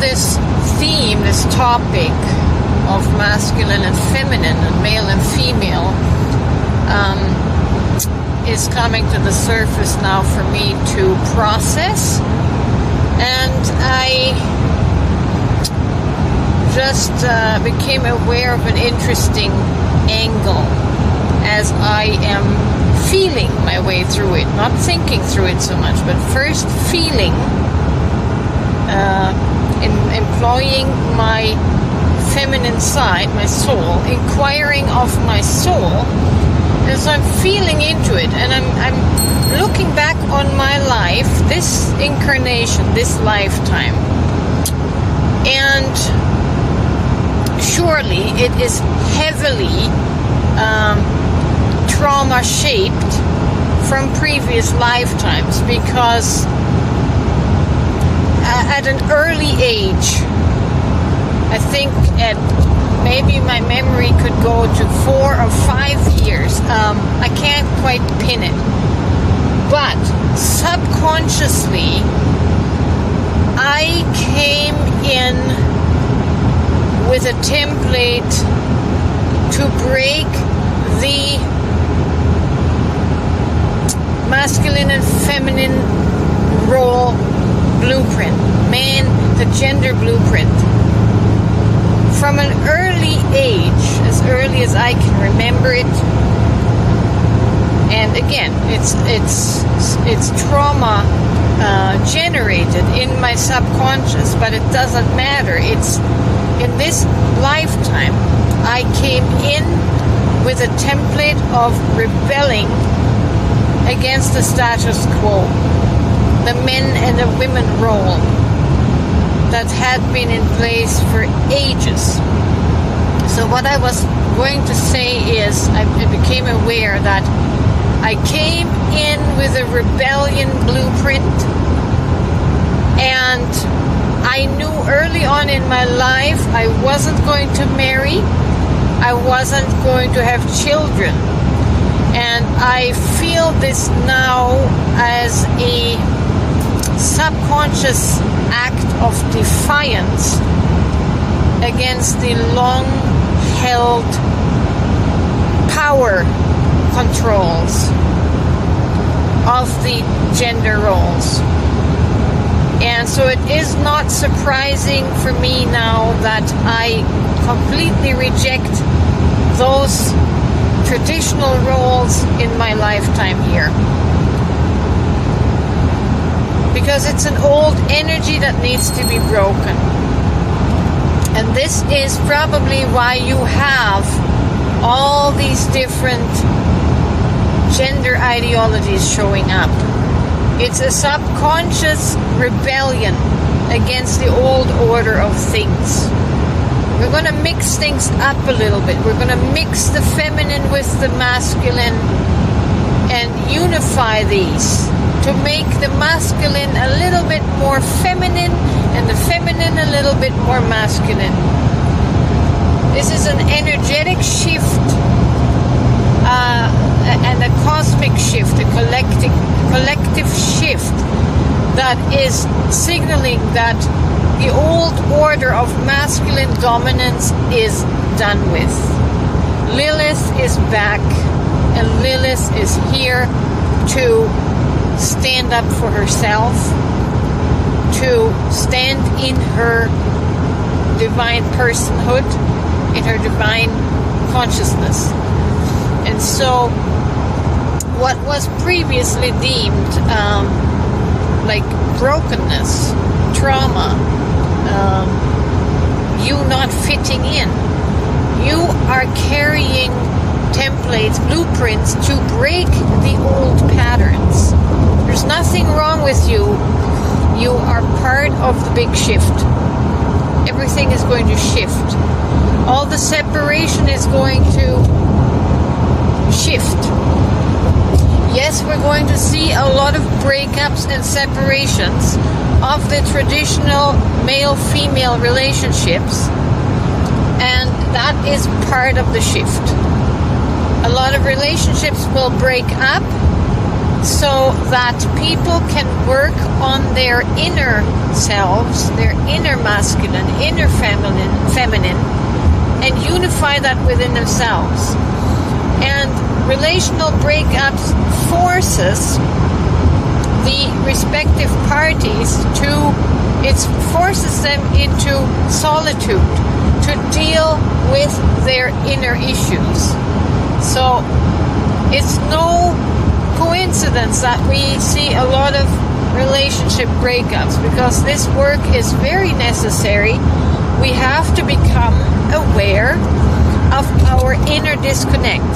this theme, this topic of masculine and feminine and male and female is coming to the surface now for me to process. And I just became aware of an interesting angle as I am feeling my way through it, not thinking through it so much, but first feeling, employing my feminine side, my soul, inquiring of my soul, and so I'm feeling into it, and I'm looking back on my life, this incarnation, this lifetime, and surely it is heavily trauma shaped from previous lifetimes, because at an early age, I think at maybe my memory could go to 4 or 5 years, I can't quite pin it, but subconsciously I came in with a template to break the masculine and feminine role blueprint, the gender blueprint. From an early age, as early as I can remember it, and again, it's trauma generated in my subconscious, but it doesn't matter. It's in this lifetime I came in with a template of rebelling against the status quo, the men and the women role that had been in place for ages. So what I was going to say is I became aware that I came in with a rebellion blueprint, and I knew early on in my life I wasn't going to marry, I wasn't going to have children, and I feel this now as a subconscious act of defiance against the long-held power controls of the gender roles. And so it is not surprising for me now that I completely reject those traditional roles in my lifetime here, because it's an old energy that needs to be broken. And this is probably why you have all these different gender ideologies showing up. It's a subconscious rebellion against the old order of things. We're going to mix things up a little bit. We're going to mix the feminine with the masculine and unify these to make the masculine a little bit more feminine and the feminine a little bit more masculine. This is an energetic shift and a cosmic shift, a collective shift that is signaling that the old order of masculine dominance is done with. Lilith is back, and Lilith is here to stand up for herself, to stand in her divine personhood, in her divine consciousness. And so what was previously deemed like brokenness, trauma, you not fitting in, you are carrying templates, blueprints to break the old patterns. There's nothing wrong with you. You are part of the big shift. Everything is going to shift. All the separation is going to shift. Yes, we're going to see a lot of breakups and separations of the traditional male-female relationships, and that is part of the shift. A lot of relationships will break up so that people can work on their inner selves, their inner masculine, inner feminine, and unify that within themselves. And relational breakups forces the respective parties forces them into solitude to deal with their inner issues. So it's no coincidence that we see a lot of relationship breakups, because this work is very necessary. We have to become aware of our inner disconnect,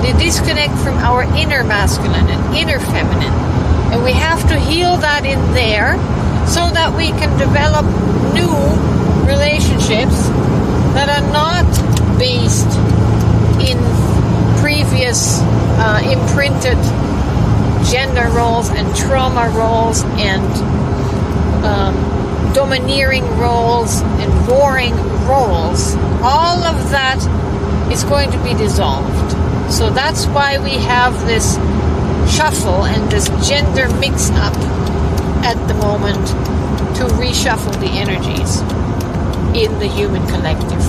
the disconnect from our inner masculine and inner feminine, and we have to heal that in there so that we can develop new relationships that are not based in previous imprinted gender roles and trauma roles and domineering roles and warring roles. All of that is going to be dissolved. So that's why we have this shuffle and this gender mix-up at the moment to reshuffle the energies in the human collective.